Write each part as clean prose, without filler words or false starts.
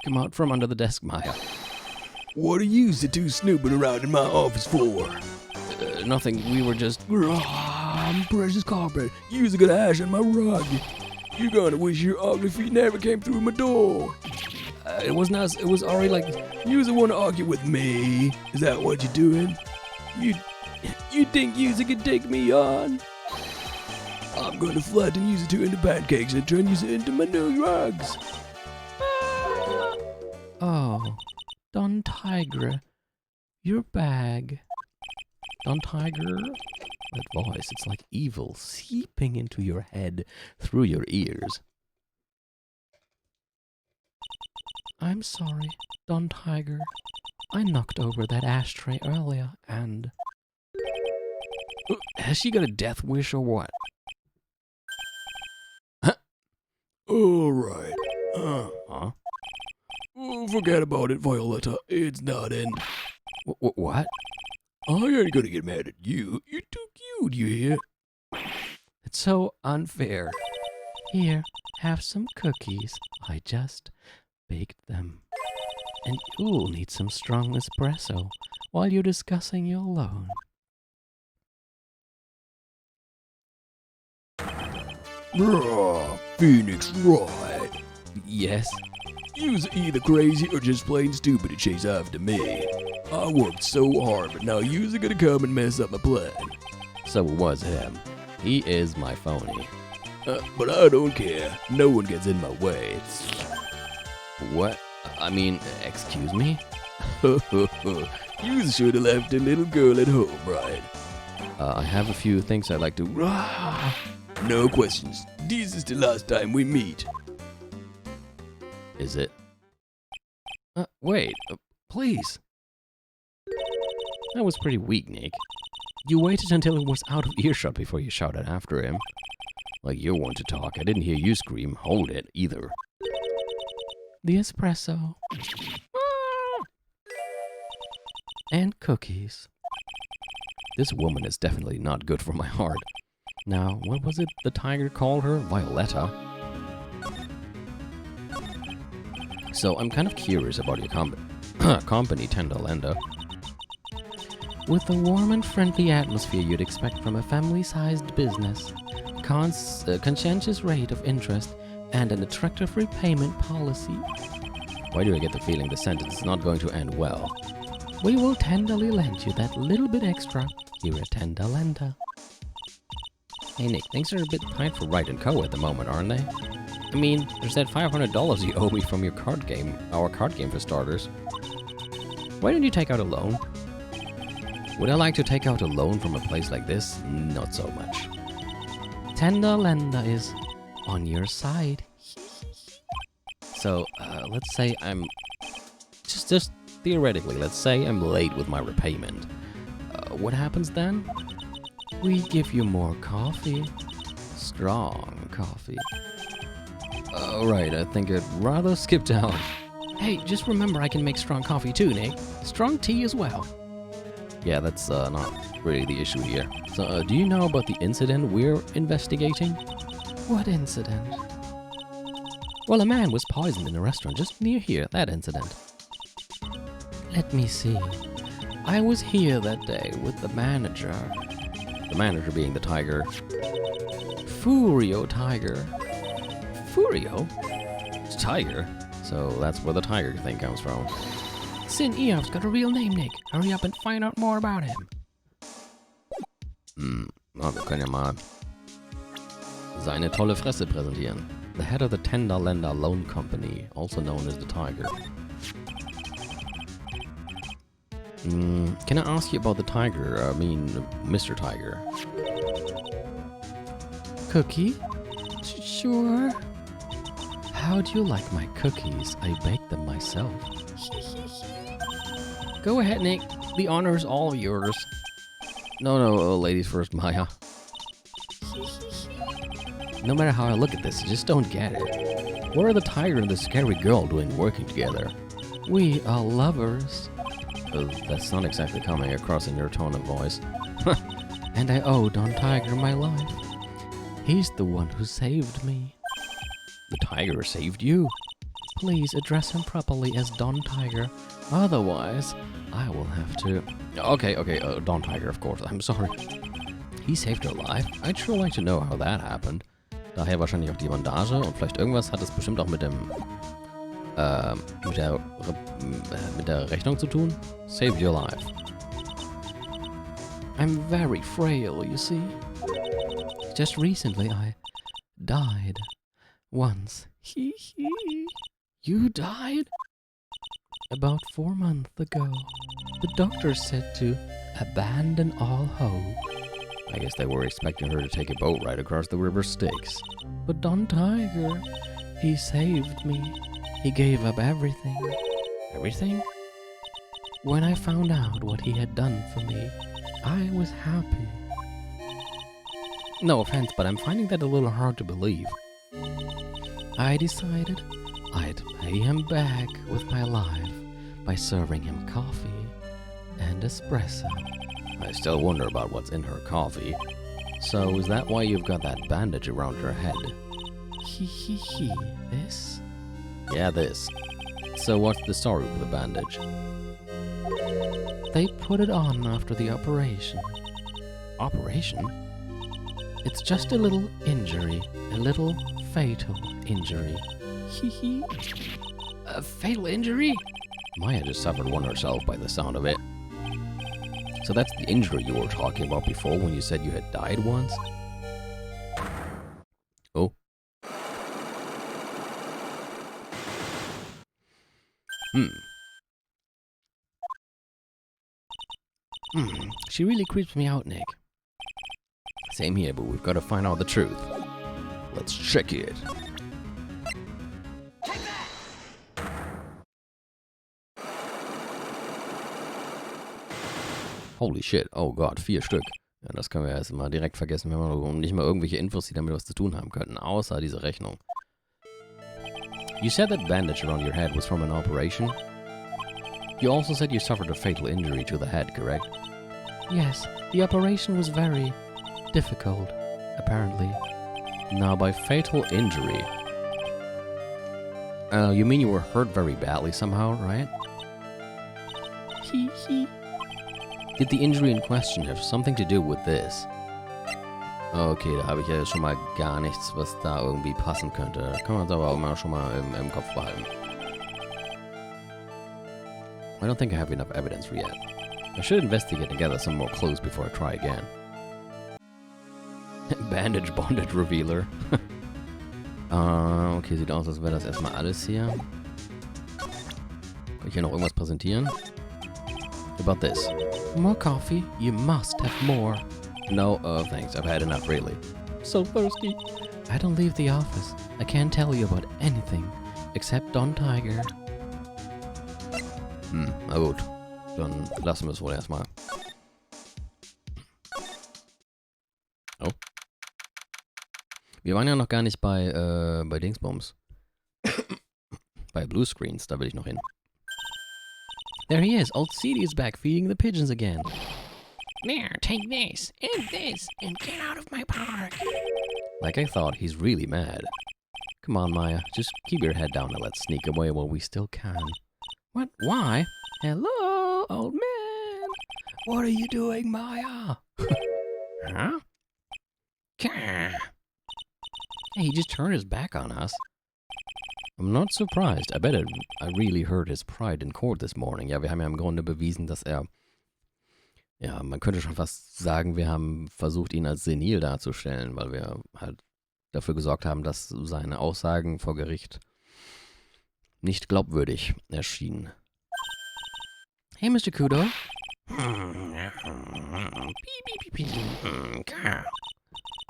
Come out from under the desk, Maya. What are you two snooping around in my office for? Nothing, we were just... Precious carpet, you's gonna hash on my rug. You're gonna wish your ugly feet never came through my door. It wasn't us, it was Ari, like... You's want to argue with me? Is that what you're doing? You think you's can take me on? I'm gonna flatten you two into pancakes and turn you into my new rugs. Oh, Don Tiger, your bag. Don Tiger? That voice, it's like evil seeping into your head through your ears. I'm sorry, Don Tiger. I knocked over that ashtray earlier and... Has she got a death wish or what? Alright. Huh? Oh, forget about it, Violetta. It's not in. What? I ain't gonna get mad at you. You're too cute, you hear? It's so unfair. Here, have some cookies. I just baked them. And you'll need some strong espresso while you're discussing your loan. Phoenix, right? Yes? You's either crazy or just plain stupid to chase after me. I worked so hard, but now you's gonna come and mess up my plan. So it was him. He is my phony. But I don't care. No one gets in my way. What? I mean, excuse me? You should have left a little girl at home, right? I have a few things I'd like to... No questions. This is the last time we meet. Is it? Wait, please. That was pretty weak, Nick. You waited until it was out of earshot before you shouted after him. Like you want to talk. I didn't hear you scream, hold it, either. The espresso. And cookies. This woman is definitely not good for my heart. Now, what was it the tiger called her? Violetta? So, I'm kind of curious about your company, Tenderlander. With the warm and friendly atmosphere you'd expect from a family-sized business, conscientious rate of interest, and an attractive repayment policy. Why do I get the feeling the sentence is not going to end well? We will tenderly lend you that little bit extra here at Tenderlander. Hey Nick, things are a bit tight for Wright & Co. at the moment, aren't they? I mean, there's that $500 you owe me from your card game, our card game for starters. Why don't you take out a loan? Would I like to take out a loan from a place like this? Not so much. Tenderlander is on your side. So, let's say I'm... Just theoretically, let's say I'm late with my repayment. What happens then? We give you more coffee. Strong coffee. Alright, I think I'd rather skip down. Hey, just remember I can make strong coffee too, Nick. Strong tea as well. Yeah, that's not really the issue here. So, do you know about the incident we're investigating? What incident? Well, a man was poisoned in a restaurant just near here, that incident. Let me see. I was here that day with the manager. The manager being the tiger. Furio Tiger. Furio? It's Tiger. So that's where the tiger thing comes from. Sin Eof's got a real name, Nick. Hurry up and find out more about him. Wir können ja mal seine tolle Fresse präsentieren. The head of the Tenderlander Loan Company, also known as the Tiger. Can I ask you about the tiger? I mean, Mr. Tiger. Cookie? Sure. How do you like my cookies? I baked them myself. Go ahead, Nick. The honor is all yours. No, ladies first, Maya. No matter how I look at this, I just don't get it. What are the tiger and the scary girl doing working together? We are lovers. That's not exactly coming across in your tone of voice. And I owe Don Tiger my life. He's the one who saved me. The tiger saved you? Please address him properly as Don Tiger. Otherwise, I will have to... Okay, Don Tiger, of course. I'm sorry. He saved your life. I'd sure like to know how that happened. Daher wahrscheinlich auch die Bandage und vielleicht irgendwas hat es bestimmt auch mit dem... mit der Rechnung zu tun? Saved your life. I'm very frail, you see. Just recently I died. Once. You died? About 4 months ago. The doctor said to abandon all hope. I guess they were expecting her to take a boat ride across the river Styx. But Don Tiger, he saved me. He gave up everything. Everything? When I found out what he had done for me, I was happy. No offense, but I'm finding that a little hard to believe. I decided I'd pay him back with my life by serving him coffee and espresso. I still wonder about what's in her coffee. So is that why you've got that bandage around your head? This? Yeah, this. So what's the story with the bandage? They put it on after the operation. Operation? It's just a little injury. A little fatal injury. A fatal injury? Maya just suffered one herself by the sound of it. So that's the injury you were talking about before when you said you had died once? Oh. She really creeps me out, Nick. Same here, but we've got to find out the truth. Let's check it. Holy shit, oh Gott, 4 Stück. Ja, das können wir erst mal direkt vergessen, wenn wir nicht mal irgendwelche Infos, die damit was zu tun haben könnten, außer diese Rechnung. You said that bandage around your head was from an operation? You also said you suffered a fatal injury to the head, correct? Yes, the operation was very difficult, apparently. Now, by fatal injury... you mean you were hurt very badly somehow, right? Did the injury in question have something to do with this? Okay, da habe ich ja schon mal gar nichts, was da irgendwie passen könnte. Da kann man uns aber auch mal schon mal im Kopf behalten. I don't think I have enough evidence for yet. I should investigate and gather some more clues before I try again. Bandage Bondage Revealer. Okay, sieht aus, als wäre das erstmal alles hier. Kann ich hier noch irgendwas präsentieren? About this. More coffee? You must have more. No, thanks. I've had enough, really. So thirsty. I don't leave the office. I can't tell you about anything except Don Tiger. Na gut. Dann lassen wir es wohl erstmal. Oh. Wir waren ja noch gar nicht bei Dingsbums. Bei Bluescreens, da will ich noch hin. There he is. Old CD is back feeding the pigeons again. There, take this, and get out of my park. Like I thought, he's really mad. Come on, Maya. Just keep your head down and let's sneak away while we still can. What? Why? Hello, old man. What are you doing, Maya? Huh? Hey, he just turned his back on us. I'm not surprised. I bet I really hurt his pride in court this morning. Ja, wir haben ja im Grunde bewiesen, dass er... Ja, man könnte schon fast sagen, wir haben versucht, ihn als senil darzustellen, weil wir halt dafür gesorgt haben, dass seine Aussagen vor Gericht nicht glaubwürdig erschienen. Hey, Mr. Kudo.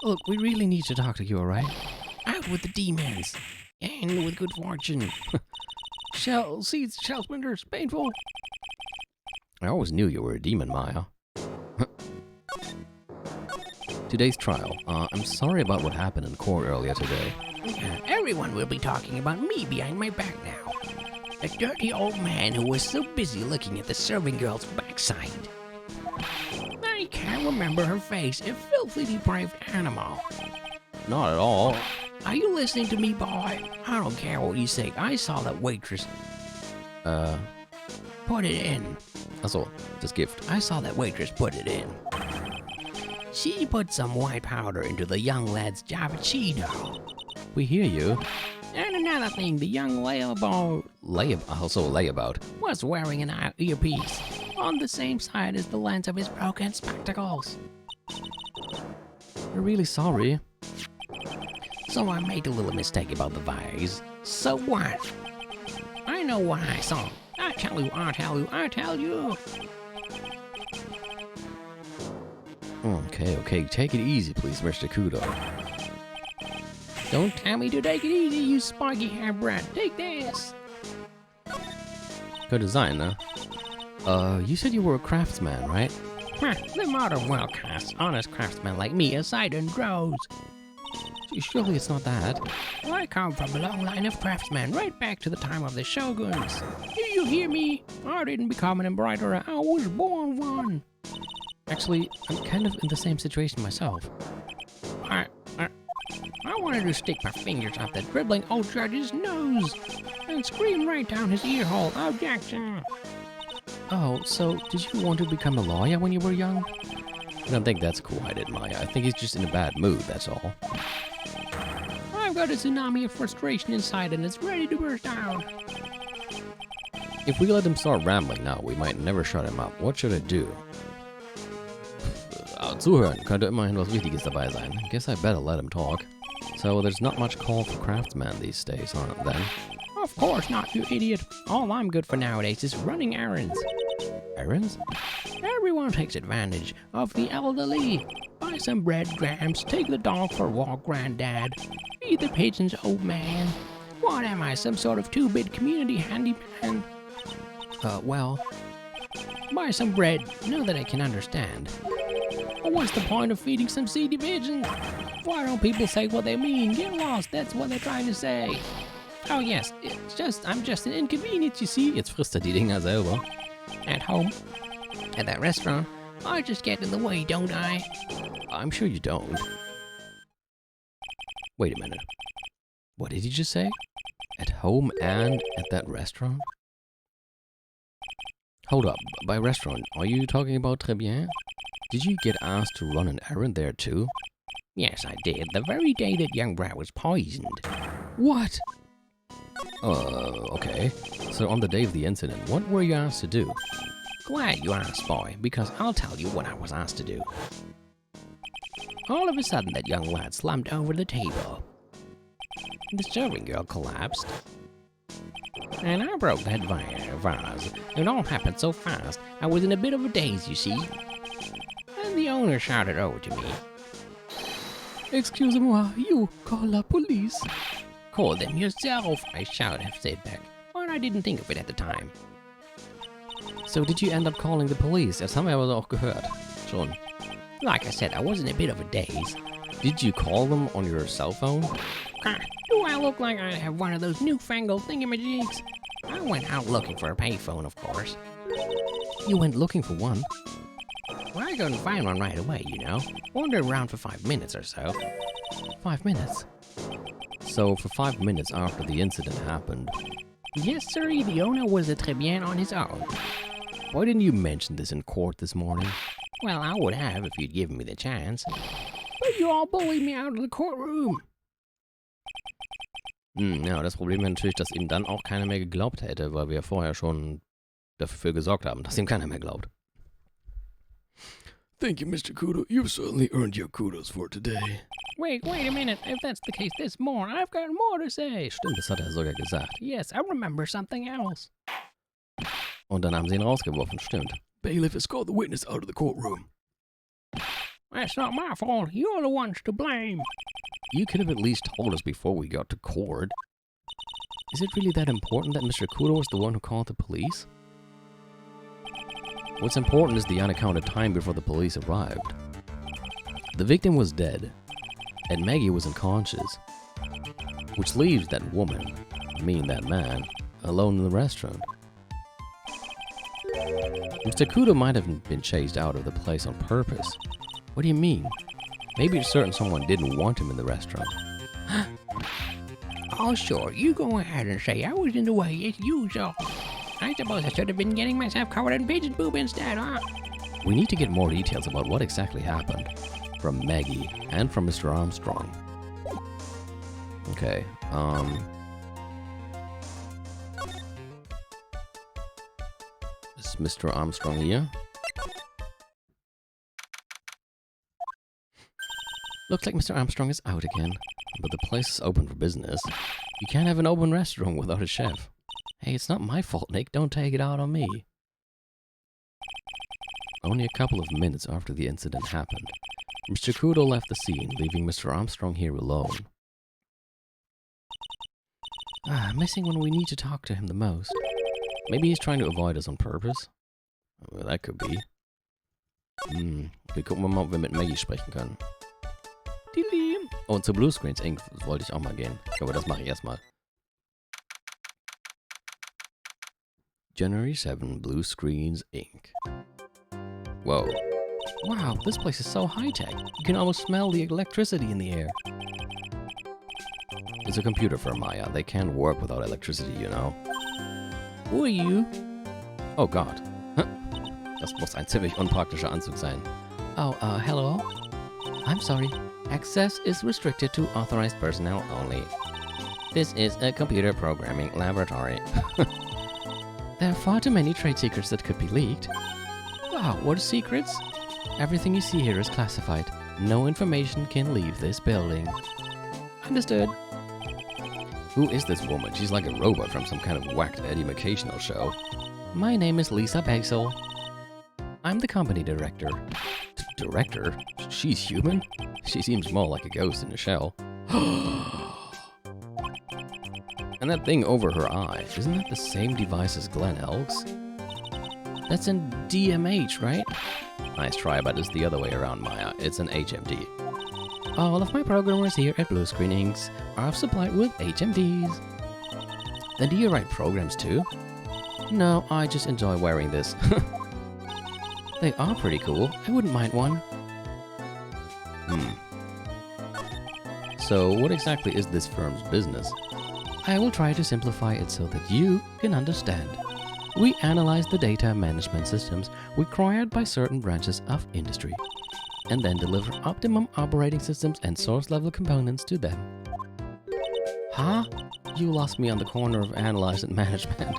Look, we really need to talk to you, alright? Out with the demons. And with good fortune. Shell splinters, painful. I always knew you were a demon, Maya. Today's trial. I'm sorry about what happened in court earlier today. Everyone will be talking about me behind my back now. A dirty old man who was so busy looking at the serving girl's backside. I can't remember her face, a filthy depraved animal. Not at all. Are you listening to me, boy? I don't care what you say. I saw that waitress put it in. Achso, das Gift. I saw that waitress put it in. She put some white powder into the young lad's Javachino. We hear you. And another thing, the young Layabout was wearing an earpiece on the same side as the lens of his broken spectacles. We're really sorry. So I made a little mistake about the vase. So what? I know what I saw. I tell you. Okay, take it easy, please, Mr. Kudo. Don't tell me to take it easy, you spiky hair brat. Take this. Good design, huh? You said you were a craftsman, right? The modern world casts honest craftsmen like me aside in droves. Surely it's not that. I come from a long line of craftsmen, right back to the time of the shoguns. Do you hear me? I didn't become an embroiderer, I was born one. Actually, I'm kind of in the same situation myself. I wanted to stick my fingers up the dribbling old judge's nose and scream right down his ear hole, objection. Oh, so did you want to become a lawyer when you were young? I don't think that's cool, Maya. I think he's just in a bad mood, that's all. I've got a tsunami of frustration inside and it's ready to burst out. If we let him start rambling now, we might never shut him up. What should I do? Zuhören könnte immerhin was Wichtiges dabei sein. Guess I better let him talk. So there's not much call for craftsmen these days, huh, then? Of course not, you idiot. All I'm good for nowadays is running errands. Errands? Everyone takes advantage of the elderly. Buy some breadcrumbs, take the dog for a walk, granddad. Feed the pigeons, old man. What am I, some sort of 2-bit community handyman? Well... Buy some bread, know that I can understand. What's the point of feeding some seedy pigeons? Why don't people say what they mean? Get lost, that's what they're trying to say. Oh yes, I'm just an inconvenience, you see. Jetzt frisst die Dinger selber. At home, at that restaurant, I just get in the way, don't I? I'm sure you don't. Wait a minute. What did you just say? At home and at that restaurant? Hold up, by restaurant, are you talking about Très Bien? Did you get asked to run an errand there too? Yes, I did, the very day that young brat was poisoned. What? Okay. So on the day of the incident, what were you asked to do? Glad you asked, boy, because I'll tell you what I was asked to do. All of a sudden, that young lad slumped over the table. The serving girl collapsed. And I broke that vase. It all happened so fast, I was in a bit of a daze, you see. And the owner shouted over to me. Excusez-moi, you call la police. Call them yourself, I said back, but I didn't think of it at the time. So did you end up calling the police? Das haben wir aber auch gehört. Schon. Like I said, I was in a bit of a daze. Did you call them on your cell phone? Do I look like I have one of those newfangled thingamajigs? I went out looking for a payphone, of course. You went looking for one? Well, I couldn't find one right away, you know. Wandered around for 5 minutes or so. 5 minutes? So for 5 minutes after the incident happened... Yes, sir, the owner was a Très Bien on his own. Why didn't you mention this in court this morning? Well, I would have if you'd given me the chance. But you all bullied me out of the courtroom. Ja, das Problem wäre natürlich, dass ihm dann auch keiner mehr geglaubt hätte, weil wir vorher schon dafür gesorgt haben, dass ihm keiner mehr glaubt. Thank you, Mr. Kudo. You've certainly earned your kudos for today. Wait a minute. If that's the case, there's more. I've got more to say. Stimmt, das hat er sogar gesagt. Yes, I remember something else. Und dann haben sie ihn rausgeworfen, stimmt. Bailiff has called the witness out of the courtroom. That's not my fault. You're the ones to blame. You could have at least told us before we got to court. Is it really that important that Mr. Kudo was the one who called the police? What's important is the unaccounted time before the police arrived. The victim was dead, and Maggie was unconscious, which leaves that woman, that man, alone in the restaurant. Mr. Kudo might have been chased out of the place on purpose. What do you mean? Maybe it's certain someone didn't want him in the restaurant. Oh, sure, you go ahead and say I was in the way as usual. I suppose I should have been getting myself covered in pigeon poop instead, huh? We need to get more details about what exactly happened from Maggie and from Mr. Armstrong. Okay, is Mr. Armstrong here? Looks like Mr. Armstrong is out again, but the place is open for business. You can't have an open restaurant without a chef. Hey, it's not my fault, Nick. Don't take it out on me. Only a couple of minutes after the incident happened, Mr. Kudo left the scene, leaving Mr. Armstrong here alone. Missing when we need to talk to him the most. Maybe he's trying to avoid us on purpose? Well, that could be. Wir gucken mal, ob wir mit Maggie sprechen können. Oh, und zu Bluescreens Inc. wollte ich auch mal gehen. Aber das mache ich erstmal. January 7, Bluescreens Inc. Whoa. Wow, this place is so high-tech. You can almost smell the electricity in the air. It's a computer firm, Maya. They can't work without electricity, you know. Who are you? Oh God. Das muss ein ziemlich unpraktischer Anzug sein. Oh, hello? I'm sorry. Access is restricted to authorized personnel only. This is a computer programming laboratory. There are far too many trade secrets that could be leaked. Wow, what secrets? Everything you see here is classified. No information can leave this building. Understood. Who is this woman? She's like a robot from some kind of whacked educational show. My name is Lisa Bagsel. I'm the company director. Director? She's human? She seems more like a ghost in a shell. And that thing over her eye, isn't that the same device as Glenn Elks? That's in DMH, right? Nice try, but it's the other way around, Maya. It's an HMD. All of my programmers here at Bluescreen Inc. are supplied with HMDs. Then do you write programs too? No, I just enjoy wearing this. They are pretty cool. I wouldn't mind one. So what exactly is this firm's business? I will try to simplify it so that you can understand. We analyze the data management systems required by certain branches of industry, and then deliver optimum operating systems and source-level components to them. Huh? You lost me on the corner of analyze and management.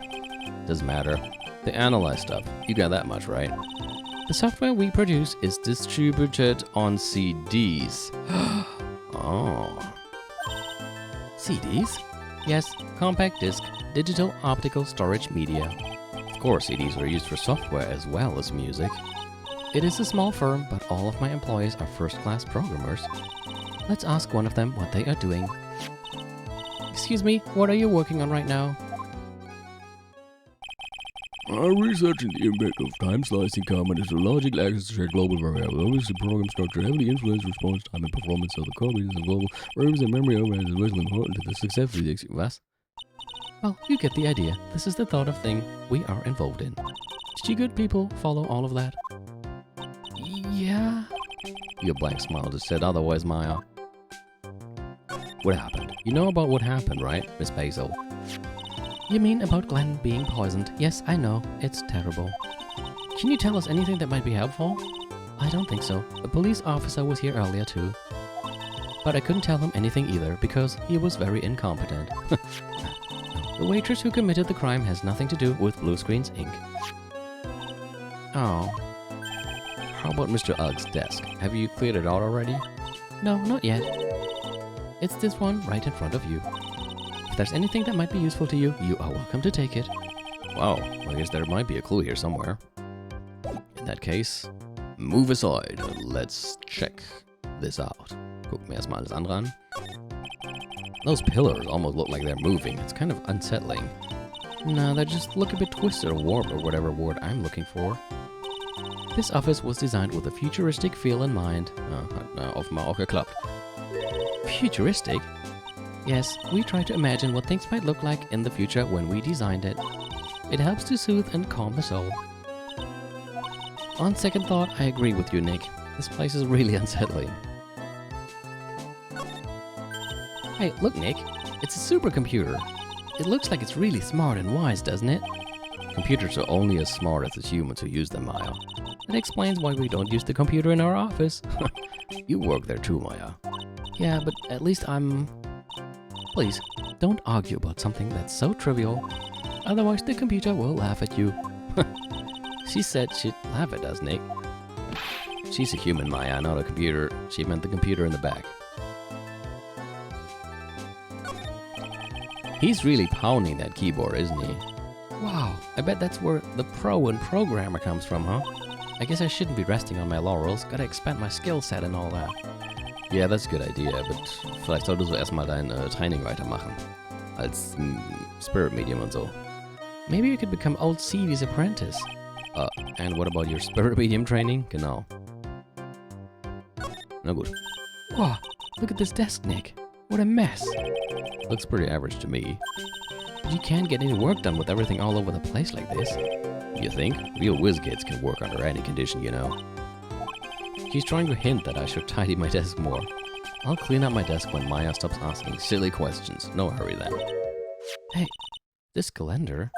Doesn't matter. They analyze stuff. You got that much, right? The software we produce is distributed on CDs. Oh. CDs? Yes, compact disc, digital optical storage media. Of course, CDs are used for software as well as music. It is a small firm, but all of my employees are first-class programmers. Let's ask one of them what they are doing. Excuse me, what are you working on right now? I'm researching the impact of time-slicing comment as a logical access to share global variables. The program structure heavily influences response time and performance of the copies of global variables and memory overhead is especially important to the success of the Was? Well, you get the idea. This is the thought of thing we are involved in. Did you good people follow all of that? Yeah. Your blank smile just said otherwise, Maya. What happened? You know about what happened, right, Miss Basil? You mean about Glenn being poisoned? Yes, I know. It's terrible. Can you tell us anything that might be helpful? I don't think so. A police officer was here earlier too. But I couldn't tell him anything either because he was very incompetent. The waitress who committed the crime has nothing to do with Bluescreens Inc. Oh. How about Mr. Ugg's desk? Have you cleared it out already? No, not yet. It's this one right in front of you. If there's anything that might be useful to you, you are welcome to take it. Wow, I guess there might be a clue here somewhere. In that case, move aside. Let's check this out. Gucken wir erstmal alles andere an. Those pillars almost look like they're moving. It's kind of unsettling. No, they just look a bit twisted or warped or whatever word I'm looking for. This office was designed with a futuristic feel in mind. Hat offenbar auch geklappt. Futuristic? Yes, we try to imagine what things might look like in the future when we designed it. It helps to soothe and calm the soul. On second thought, I agree with you, Nick. This place is really unsettling. Hey, look, Nick. It's a supercomputer. It looks like it's really smart and wise, doesn't it? Computers are only as smart as the humans who use them, Maya. That explains why we don't use the computer in our office. You work there too, Maya. Yeah, but at least I'm... Please, don't argue about something that's so trivial. Otherwise the computer will laugh at you. She said she'd laugh at us, Nick. She's a human, Maya, not a computer. She meant the computer in the back. He's really pounding that keyboard, isn't he? Wow, I bet that's where the pro and programmer comes from, huh? I guess I shouldn't be resting on my laurels. Gotta expand my skill set and all that. Yeah, that's a good idea, but vielleicht solltest du erstmal dein Training weitermachen. Als Spirit Medium und so. Maybe you could become old Seedy's apprentice. And what about your Spirit Medium training? Genau. Na gut. Wow, look at this desk, Nick. What a mess. Looks pretty average to me. But you can't get any work done with everything all over the place like this. You think? Real whiz kids can work under any condition, you know. She's trying to hint that I should tidy my desk more. I'll clean up my desk when Maya stops asking silly questions. No hurry then. Hey, this calendar?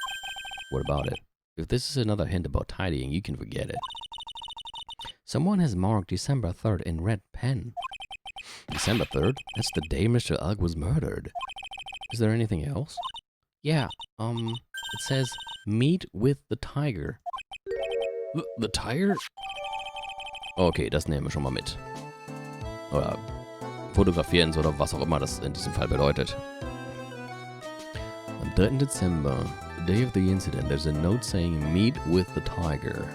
What about it? If this is another hint about tidying, you can forget it. Someone has marked December 3rd in red pen. December 3rd? That's the day Mr. Elk was murdered. Is there anything else? Yeah, it says, meet with the tiger. The tiger? Okay, das nehmen wir schon mal mit. Oder fotografieren oder was auch immer das in diesem Fall bedeutet. Am 3. Dezember, the day of the incident, there's a note saying, meet with the tiger.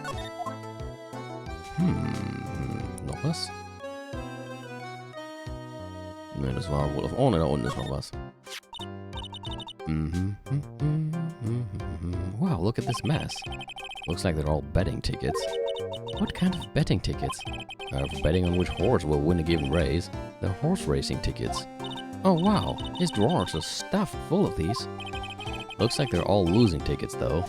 Noch was? Ne, das war wohl auf... Oh ne, da unten ist noch was. Wow, look at this mess. Looks like they're all betting tickets. What kind of betting tickets? For betting on which horse will win a given race. They're horse racing tickets. Oh wow, his drawers are stuffed full of these. Looks like they're all losing tickets though.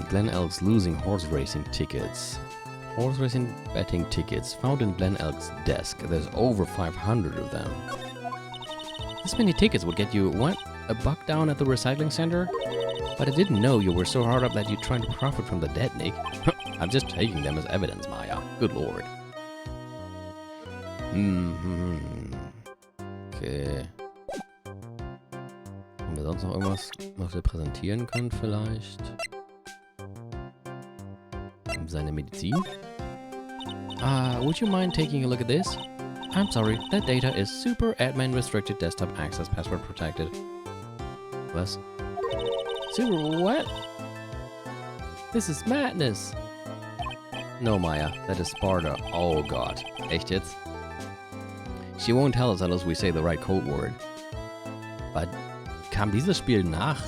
Glen Elk's losing horse racing tickets. Horse racing betting tickets found in Glen Elk's desk. There's over 500 of them. This many tickets would get you, what? $1 down at the recycling center? But I didn't know you were so hard up that you're trying to profit from the dead, Nick. I'm just taking them as evidence, Maya. Good lord. Okay. Haben wir sonst noch irgendwas, was wir präsentieren können vielleicht? Seine Medizin? Would you mind taking a look at this? I'm sorry, that data is super admin restricted desktop access password protected. Was? Super what? This is madness. No, Maya, that is Sparta. Oh god. Echt jetzt? She won't tell us unless we say the right code word. But kam dieses Spiel nach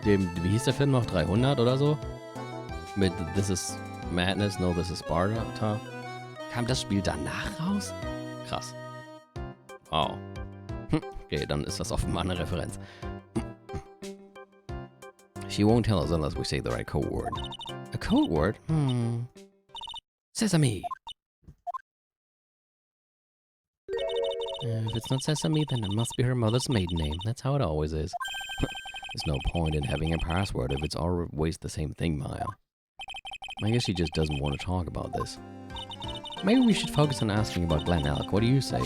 dem, wie hieß der Film noch, 300 oder so? Mit This is Madness, no, this is Sparta. Kam das Spiel danach raus? Krass. Wow. Okay, dann ist das offenbar eine Referenz. She won't tell us unless we say the right code word. A code word? Sesame. If it's not Sesame, then it must be her mother's maiden name. That's how it always is. There's no point in having a password if it's always the same thing, Maya. I guess she just doesn't want to talk about this. Maybe we should focus on asking about Glen Elk. What do you say?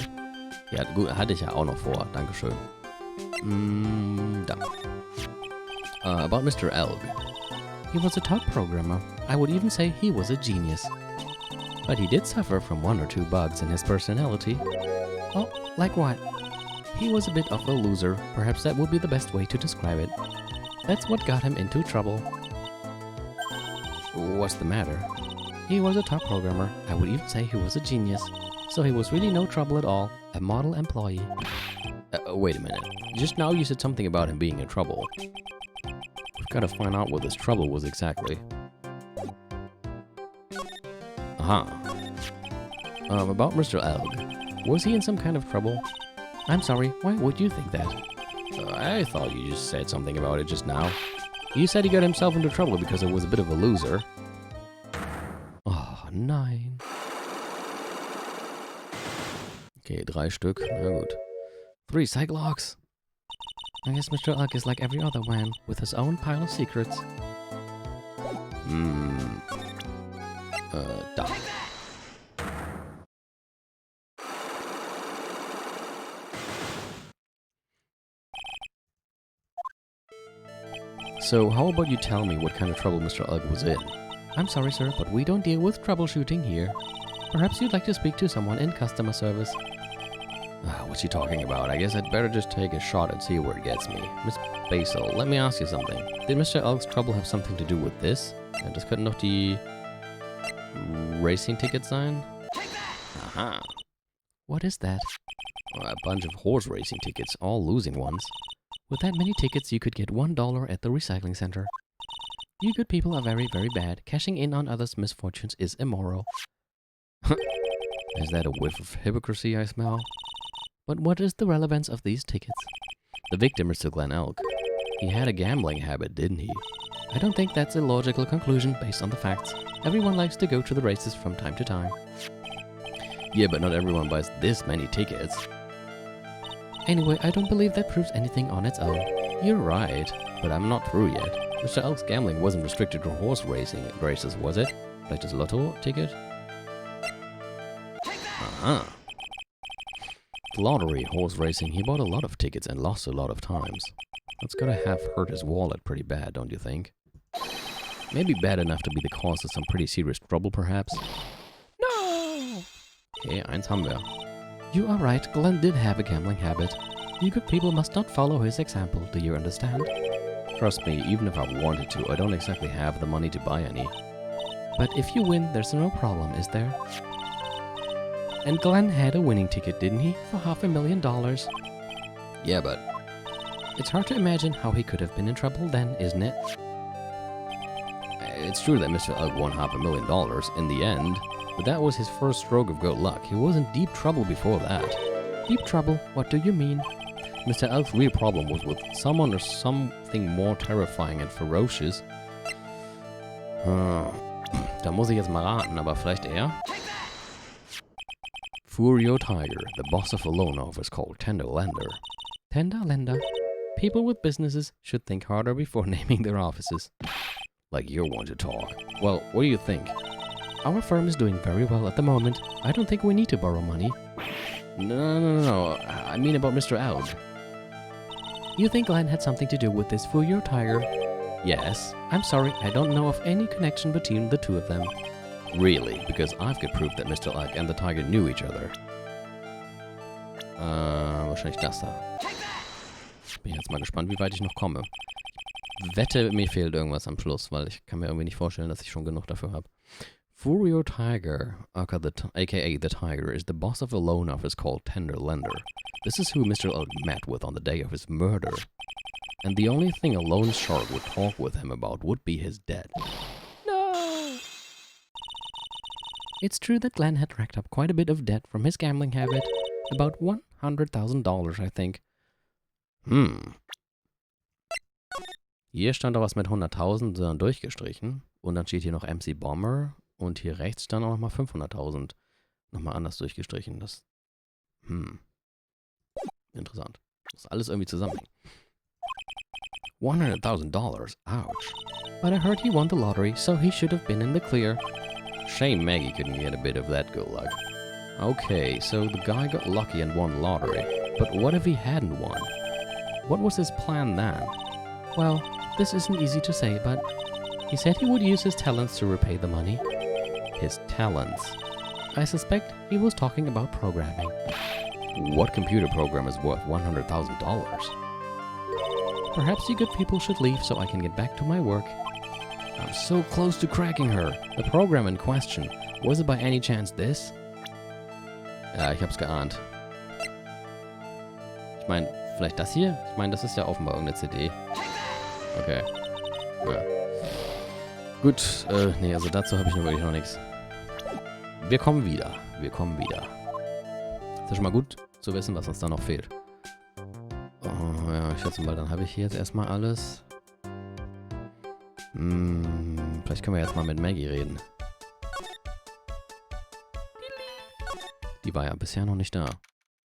Ja, gut, hatte ich ja auch noch vor. Dankeschön. Da. About Mr. Elk. He was a top programmer. I would even say he was a genius. But he did suffer from 1 or 2 bugs in his personality. Oh, like what? He was a bit of a loser. Perhaps that would be the best way to describe it. That's what got him into trouble. What's the matter? He was a top programmer. I would even say he was a genius. So he was really no trouble at all. A model employee. Wait a minute. Just now you said something about him being in trouble. We've got to find out what this trouble was exactly. About Mr. Elk. Was he in some kind of trouble? I'm sorry, why would you think that? I thought you just said something about it just now. You said he got himself into trouble because he was a bit of a loser. Oh, nein. Okay, 3 Stück. Na gut. 3 Cyclops. I guess Mr. Ugg is like every other man, with his own pile of secrets. Da. So, how about you tell me what kind of trouble Mr. Ugg was in? I'm sorry, sir, but we don't deal with troubleshooting here. Perhaps you'd like to speak to someone in customer service. What's he talking about? I guess I'd better just take a shot and see where it gets me. Miss Basil, let me ask you something. Did Mr. Ugg's trouble have something to do with this? Das könnten doch die Racing Tickets sein? Aha. What is that? A bunch of horse racing tickets, all losing ones. With that many tickets, you could get $1 at the recycling center. You good people are very, very bad. Cashing in on others' misfortunes is immoral. Is that a whiff of hypocrisy I smell? But what is the relevance of these tickets? The victim is to Glen Elk. He had a gambling habit, didn't he? I don't think that's a logical conclusion based on the facts. Everyone likes to go to the races from time to time. Yeah, but not everyone buys this many tickets. Anyway, I don't believe that proves anything on its own. You're right, but I'm not through yet. Mr. Elk's gambling wasn't restricted to horse racing races, was it? Like his lotto ticket? Uh-huh. The lottery, horse racing, he bought a lot of tickets and lost a lot of times. That's gotta have hurt his wallet pretty bad, don't you think? Maybe bad enough to be the cause of some pretty serious trouble, perhaps? No! Okay, eins haben wir. You are right, Glenn did have a gambling habit. You good people must not follow his example, do you understand? Trust me, even if I wanted to, I don't exactly have the money to buy any. But if you win, there's no problem, is there? And Glenn had a winning ticket, didn't he? For $500,000. Yeah, but it's hard to imagine how he could have been in trouble then, isn't it? It's true that Mr. Ugg won $500,000 in the end, but that was his first stroke of good luck. He was in deep trouble before that. Deep trouble? What do you mean? Mr. Ugg's real problem was with someone or something more terrifying and ferocious. Da muss ich jetzt mal raten, aber vielleicht er? Furio Tiger, the boss of a loan office called Tender Lender. Tender Lender? People with businesses should think harder before naming their offices. Like you're one to talk. Well, what do you think? Our firm is doing very well at the moment. I don't think we need to borrow money. No. I mean about Mr. Ugg. You think Glenn had something to do with this Furio Tiger? Yes. I'm sorry, I don't know of any connection between the two of them. Really? Because I've got proof that Mr. Ugg and the Tiger knew each other. Wahrscheinlich das da. Bin jetzt mal gespannt, wie weit ich noch komme. Wette, mir fehlt irgendwas am Schluss, weil ich kann mir irgendwie nicht vorstellen, dass ich schon genug dafür habe. Furio Tiger, aka the Tiger, is the boss of a loan office called Tender Lender. This is who Mr. Ugg met with on the day of his murder. And the only thing a loan shark would talk with him about would be his debt. No! It's true that Glenn had racked up quite a bit of debt from his gambling habit. About $100,000, I think. Hier stand da was mit 100.000 dann durchgestrichen. Und dann steht hier noch MC Bomber. Und hier rechts stand auch nochmal 500.000. Nochmal anders durchgestrichen. Das. Interessant. Das ist alles irgendwie zusammenhängt. $100,000. Ouch. But I heard he won the lottery, so he should have been in the clear. Shame Maggie couldn't get a bit of that good luck. Okay, so the guy got lucky and won the lottery. But what if he hadn't won? What was his plan then? Well, this isn't easy to say, but he said he would use his talents to repay the money. His talents? I suspect he was talking about programming. What computer program is worth $100,000? Perhaps you good people should leave so I can get back to my work. I'm so close to cracking her. The program in question, was it by any chance this? Ja, ich hab's geahnt. Ich meine, vielleicht das hier? Ich meine, das ist ja offenbar irgendeine CD. Okay. Ja. Gut, nee, also dazu habe ich nur wirklich noch nichts. Wir kommen wieder. Ist ja schon mal gut zu wissen, was uns da noch fehlt. Oh, ja, ich schätze mal, dann habe ich hier jetzt erstmal alles. Vielleicht können wir jetzt mal mit Maggie reden. Die war ja bisher noch nicht da.